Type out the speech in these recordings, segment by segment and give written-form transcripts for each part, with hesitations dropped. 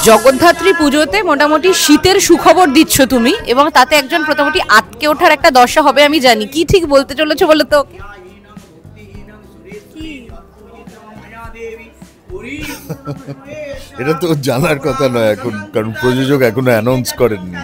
জগদ্ধাত্রী পুজোতে মোটামুটি শীতের সুখবর দিচ্ছ তুমি, এবং তাতে একজন মোটামুটি আটকে ওঠার একটা দশা হবে আমি জানি। কি ঠিক বলতে চলেছো বলো তো? এটা তো জানার কথা নয় এখন, কারণ প্রযোজক এখনো অ্যানাউন্স করেননি।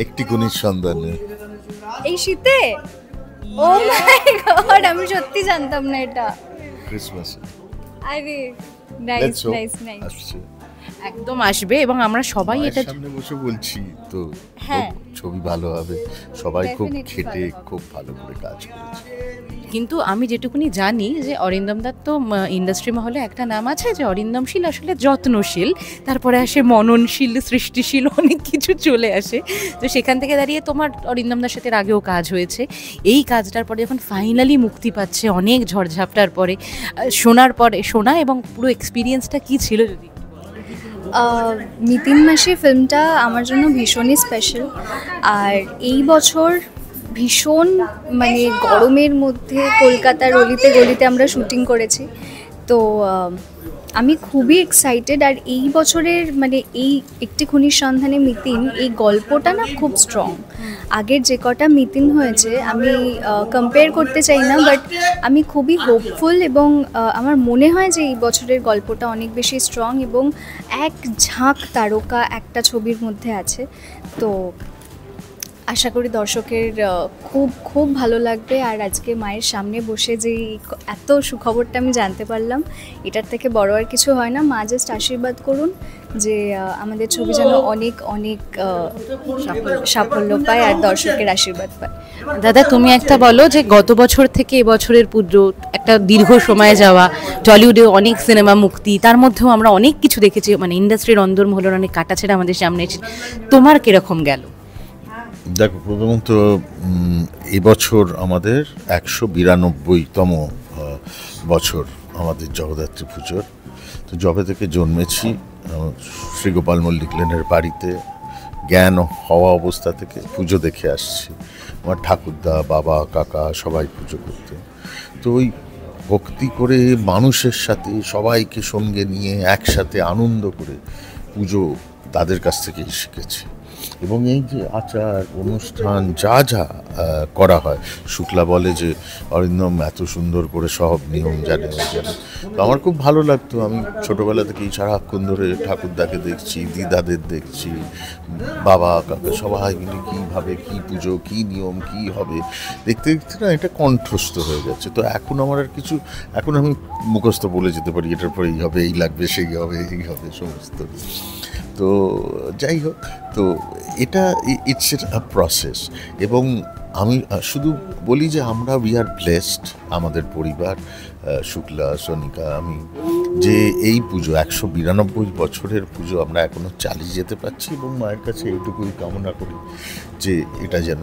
একটি গুণীর সন্ধানে এই শীতে, ও মাই গড, আমি সত্যি জানতাম না এটা। ক্রিসমাস আরে নাইস নাইস নাইস, আসছে, একদম আসবে, এবং আমরা সবাই এটা সামনে বসে বলছি তো। হ্যাঁ, ছবি ভালো হবে, সবাই খুব Definitely খেটে ভালো হবে। খুব ভালো করে কাজ করেছে। কিন্তু আমি যেটুকুনি জানি যে অরিন্দম দত্ত ইন্ডাস্ট্রি মহলে একটা নাম আছে যে অরিন্দমশীল আসলে যত্নশীল, তারপরে আসে মননশীল, সৃষ্টিশীল, অনেক কিছু চলে আসে। তো সেখান থেকে দাঁড়িয়ে তোমার অরিন্দম দার সাথে এর আগেও কাজ হয়েছে, এই কাজটার পরে যখন ফাইনালি মুক্তি পাচ্ছে অনেক ঝড়ঝাপটার পরে, শোনা এবং পুরো এক্সপিরিয়েন্সটা কি ছিল যদি? নিতিন মাসি ফিল্মটা আমার জন্য ভীষণই স্পেশাল। আর এই বছর ভীষণ মানে গরমের মধ্যে কলকাতার অলিতে গলিতে আমরা শুটিং করেছি। তো আমি খুবই এক্সাইটেড। আর এই বছরের মানে এই একটি খুনির সন্ধানে মিতিন, এই গল্পটা না খুব স্ট্রং। আগের যে কটা মিতিন হয়েছে আমি কম্পেয়ার করতে চাই না, বাট আমি খুবই হোপফুল, এবং আমার মনে হয় যে এই বছরের গল্পটা অনেক বেশি স্ট্রং এবং এক ঝাঁক তারকা একটা ছবির মধ্যে আছে। তো আশা করি দর্শকের খুব খুব ভালো লাগবে। আর আজকে মায়ের সামনে বসে যে এত সুখবরটা আমি জানতে পারলাম, এটার থেকে বড় আর কিছু হয় না। মা জাস্ট আশীর্বাদ করুন যে আমাদের ছবি যেন অনেক অনেক সাফল্য পায় আর দর্শকের আশীর্বাদ পায়। দাদা, তুমি একটা বলো যে গত বছর থেকে এবছরের পুজো একটা দীর্ঘ সময় যাওয়া, টলিউডে অনেক সিনেমা মুক্তি, তার মধ্যেও আমরা অনেক কিছু দেখেছি, মানে ইন্ডাস্ট্রির অন্দরমহলের অনেক কাটাছেড়া আমাদের সামনে এসেছে। তোমার কিরকম গেল? দেখো, প্রথমত এবছর আমাদের 192তম বছর আমাদের জগদ্ধাত্রী পুজোর। তো যবে থেকে জন্মেছি শ্রীগোপাল মল্লিক লেনের বাড়িতে, জ্ঞান হওয়া অবস্থা থেকে পুজো দেখে আসছি। আমার ঠাকুরদা, বাবা, কাকা সবাই পুজো করতে। তো ওই ভক্তি করে মানুষের সাথে সবাইকে সঙ্গে নিয়ে একসাথে আনন্দ করে পুজো তাদের কাছ থেকেই শিখেছি। এবং এই যে আচার অনুষ্ঠান যা যা করা হয়, শুক্লা বলে যে অরিন্দম এত সুন্দর করে সব নিয়ম জানে। তো আমার খুব ভালো লাগতো। আমি ছোটোবেলা থেকেই সারাক্ষণ ধরে ঠাকুরদাকে দেখছি, দিদাদের দেখছি, বাবা কাকা সবাই মিলে কীভাবে কী পুজো, কী নিয়ম, কী হবে দেখতে দেখতে না এটা কণ্ঠস্থ হয়ে যাচ্ছে। তো এখন আমার আর কিছু, এখন আমি মুখস্থ বলে যেতে পারি এটার পরে এই হবে, এই লাগবে, সেই হবে, এই হবে সমস্ত। তো যাই হোক, তো এটা ইটস আ প্রসেস। এবং আমি শুধু বলি যে আমরা উই আর ব্লেসড, আমাদের পরিবার, শুক্লা, সোনিকা, আমি, যে এই পুজো 192 বছরের পুজো আমরা এখনও চালিয়ে যেতে পারছি। এবং মায়ের কাছে এইটুকুই কামনা করি যে এটা যেন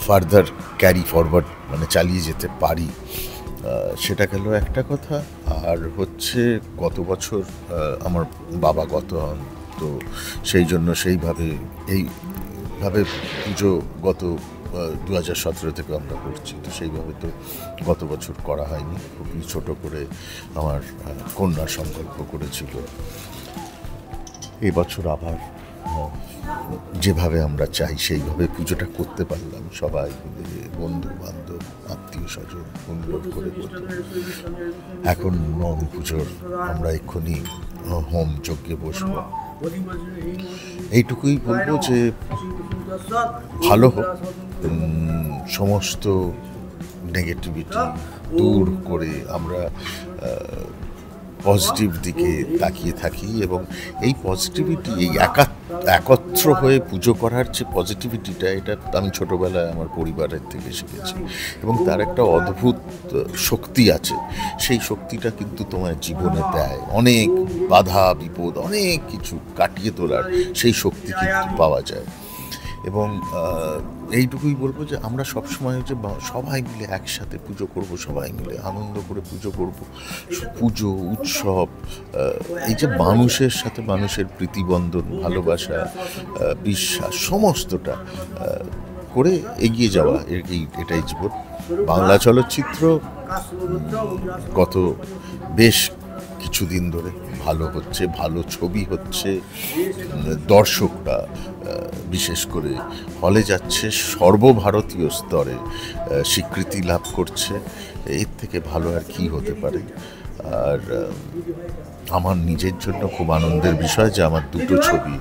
ফার্দার ক্যারি ফরওয়ার্ড, মানে চালিয়ে যেতে পারি। সেটা গেল একটা কথা। আর হচ্ছে গত বছর আমার বাবা গত হন, তো সেই জন্য এইভাবে পুজো গত 2017 থেকে আমরা করছি। তো সেইভাবে তো গত বছর করা হয়নি, খুবই ছোট করে আমার কন্যার সংকল্প করেছিল। এবছর আবার যেভাবে আমরা চাই সেইভাবে পুজোটা করতে পারলাম, সবাই মিলে, বন্ধু বান্ধব, আত্মীয় স্বজন অনুরোধ করে করতে। এখন নবমী পুজোর আমরা এক্ষুনি হোম যজ্ঞে বসব। এইটুকুই বলবো যে ভালো হোক, সমস্ত নেগেটিভিটি দূর করে আমরা পজিটিভ দিকে তাকিয়ে থাকি। এবং এই পজিটিভিটি, এই একত্র হয়ে পুজো করার যে পজিটিভিটিটা, এটা আমি ছোটোবেলায় আমার পরিবারের থেকে শিখেছি। এবং তার একটা অদ্ভুত শক্তি আছে। সেই শক্তিটা কিন্তু তোমার জীবনে দেয় অনেক বাধা বিপদ, অনেক কিছু কাটিয়ে তোলার সেই শক্তি কিন্তু পাওয়া যায়। এবং এইটুকুই বলবো যে আমরা সবসময় যে সবাই মিলে একসাথে পুজো করব, সবাই মিলে আনন্দ করে পুজো করব। পুজো, উৎসব, এই যে মানুষের সাথে মানুষের প্রীতিবন্ধন, ভালোবাসা, বিশ্বাস, সমস্তটা করে এগিয়ে যাওয়া, এটাই জীবন। বাংলা চলচ্চিত্র গত বেশ কিছুদিন ধরে ভালো হচ্ছে, ভালো ছবি হচ্ছে, দর্শকরা বিশেষ করে হলে যাচ্ছে, সর্বভারতীয় স্তরে স্বীকৃতি লাভ করছে। এর থেকে ভালো আর কি হতে পারে। আর আমার নিজের জন্য খুব আনন্দের বিষয় যে আমার দুটো ছবি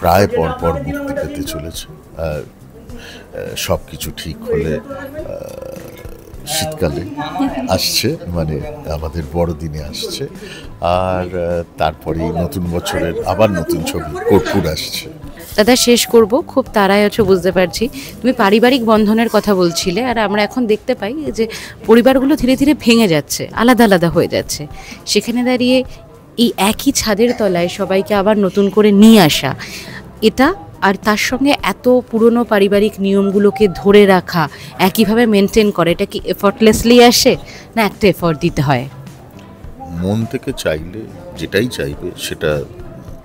প্রায় পরপর মুক্তি পেতে চলেছে। আর সব কিছু ঠিক হলে শীতকালে আসছে, মানে আমাদের বড়দিনে আসছে, আর তারপরেই নতুন বছরের আবার নতুন ছবি কর্পূর আসছে। দাদা, শেষ করব, খুব তাড়ায় আছো বুঝতে পারছি। তুমি পারিবারিক বন্ধনের কথা বলছিলে, আর আমরা এখন দেখতে পাই যে পরিবারগুলো ধীরে ধীরে ভেঙে যাচ্ছে, আলাদা আলাদা হয়ে যাচ্ছে। সেখানে দাঁড়িয়ে এই একই ছাদের তলায় সবাইকে আবার নতুন করে নিয়ে আসা, এটা আর তার সঙ্গে এত পুরনো পারিবারিক নিয়মগুলোকে ধরে রাখা, একইভাবে মেনটেন করে, এটা কি এফর্টলেসলি আসে, না একটা এফর্ট দিতে হয়? মন থেকে চাইলে যেটাই চাইবে সেটা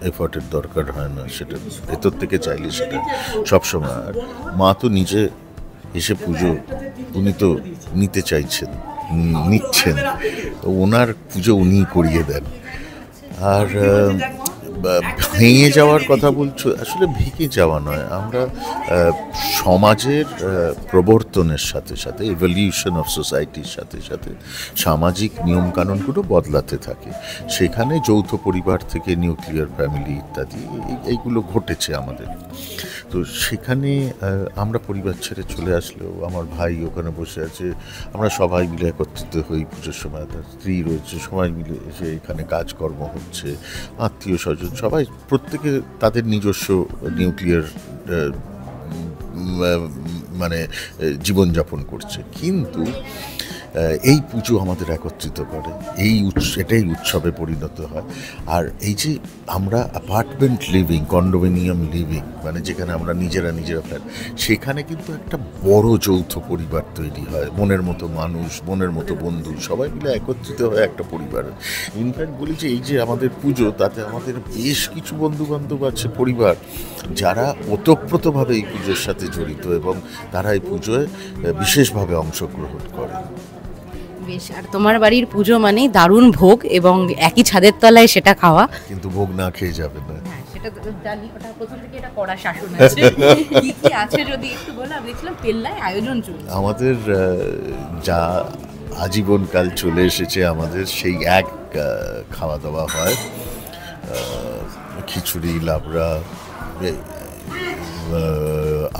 এফর্টের দরকার হয় না, সেটা ভেতর থেকে চাইলে সেটা সবসময়। আর মা তো নিজে এসে পুজো উনি তো নিতে চাইছেন, নিচ্ছেন, তো ওনার পুজো উনি করিয়ে দেন। আর ভেঙে যাওয়ার কথা বলছো, আসলে ভেঙে যাওয়া নয়, আমরা সমাজের প্রবর্তনের সাথে সাথে, ইভলিউশন অফ সোসাইটির সাথে সাথে সামাজিক নিয়মকানুনগুলো বদলাতে থাকে। সেখানে যৌথ পরিবার থেকে নিউক্লিয়ার ফ্যামিলি ইত্যাদি এইগুলো ঘটেছে আমাদের। তো সেখানে আমরা পরিবার ছেড়ে চলে আসলেও আমার ভাই ওখানে বসে আছে, আমরা সবাই মিলে একত্রিত হই পুজোর সময়, তার স্ত্রী রয়েছে, সবাই মিলে এসে এখানে কাজকর্ম হচ্ছে, আত্মীয় স্বজন সবাই প্রত্যেকে তাদের নিজস্ব নিউক্লিয়ার মানে জীবনযাপন করছে। কিন্তু এই পুজো আমাদের একত্রিত করে, এটাই উৎসবে পরিণত হয়। আর এই যে আমরা অ্যাপার্টমেন্ট লিভিং, কন্ডোমিনিয়াম লিভিং, মানে যেখানে আমরা নিজেরা ফ্ল্যাট, সেখানে কিন্তু একটা বড় যৌথ পরিবার তৈরি হয়, মনের মতো মানুষ, মনের মতো বন্ধু, সবাই মিলে একত্রিত হয় একটা পরিবার। ইনফ্যাক্ট বলি যে এই যে আমাদের পুজো, তাতে আমাদের বেশ কিছু বন্ধুবান্ধব আছে, পরিবার, যারা ওতপ্রোতভাবে এই পুজোর সাথে জড়িত এবং তারা এই পুজোয় বিশেষভাবে অংশগ্রহণ করে। বেশ। আর তোমার বাড়ির পুজো মানে দারুণ ভোগ এবং একই ছাদের তলায় সেটা খাওয়া, কিন্তু ভোগ না খেয়ে যাবে না। সেটা জানি, ওটা প্রথম থেকে এটা কড়া শাসন আছে। কি কি আছে যদি একটু বলো? আমি দেখছিলাম পেল্লায় আয়োজন চলছে। আমাদের যা আজীবনকাল চলে এসেছে, আমাদের সেই এক খাওয়া দাওয়া হয়, খিচুড়ি, লাবড়া,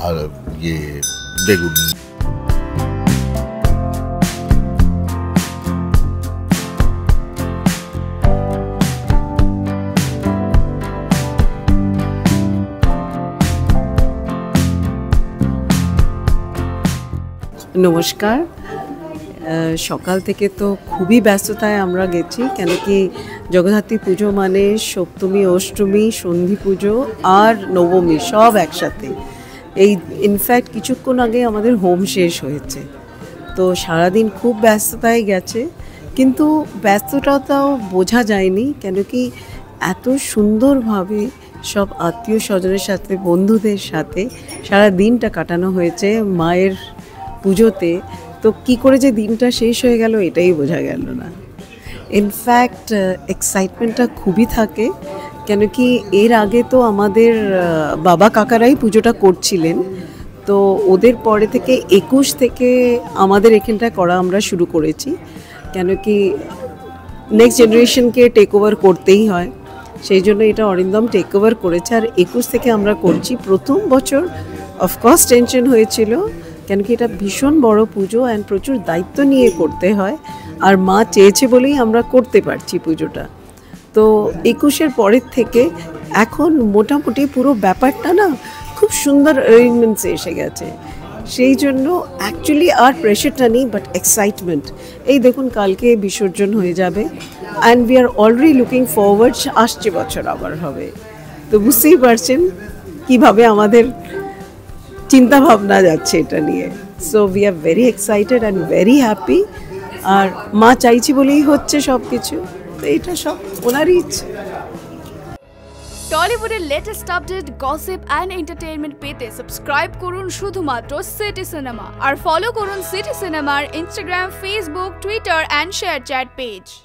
আর বেগুনি। নমস্কার। সকাল থেকে তো খুবই ব্যস্ততায় আমরা গেছি, কেন কি জগদ্ধাত্রী পুজো মানে সপ্তমী, অষ্টমী, সন্ধি পুজো আর নবমী সব একসাথে। এই ইনফ্যাক্ট কিছুক্ষণ আগে আমাদের হোম শেষ হয়েছে, তো সারাদিন খুব ব্যস্ততায় গেছে। কিন্তু ব্যস্ততাটাও বোঝা যায়নি, কেন কি এত সুন্দরভাবে সব আত্মীয় স্বজনের সাথে, বন্ধুদের সাথে সারা দিনটা কাটানো হয়েছে মায়ের পুজোতে। তো কী করে যে দিনটা শেষ হয়ে গেল এটাই বোঝা গেল না। ইনফ্যাক্ট এক্সাইটমেন্টটা খুবই থাকে, কেন কি এর আগে তো আমাদের বাবা কাকারাই পুজোটা করছিলেন, তো ওদের পরে থেকে 21 থেকে আমাদের এখানটা করা আমরা শুরু করেছি, কেন কি নেক্সট জেনারেশনকে টেক ওভার করতেই হয়, সেই জন্য এটা অরিন্দম টেক ওভার করেছে। আর 21 থেকে আমরা করছি। প্রথম বছর অফকোর্স টেনশন হয়েছিল, কেন কি এটা ভীষণ বড় পুজো অ্যান্ড প্রচুর দায়িত্ব নিয়ে করতে হয়, আর মা চেয়েছে বলেই আমরা করতে পারছি পুজোটা। তো 21-এর পরের থেকে এখন মোটামুটি পুরো ব্যাপারটা না খুব সুন্দর অ্যারেঞ্জমেন্টসে এসে গেছে। সেই জন্য অ্যাকচুয়ালি আর প্রেশারটা নেই, বাট এক্সাইটমেন্ট। এই দেখুন কালকে বিসর্জন হয়ে যাবে, and we are already looking forward, আসছে বছর আবার হবে। তো বুঝতেই পারছেন কীভাবে আমাদের চিন্তা ভাবনা যাচ্ছে এটা নিয়ে। So we are very excited and very happy. আর মা চাইছি বলেই হচ্ছে সব কিছু, তো এটা সব ওনারই ইচ্ছে। টলিউডের latest update, gossip and entertainment পেতে সাবস্ক্রাইব করুন শুধুমাত্র সিটি সিনেমা, আর ফলো করুন সিটি সিনেমার Instagram, Facebook, Twitter and ShareChat page.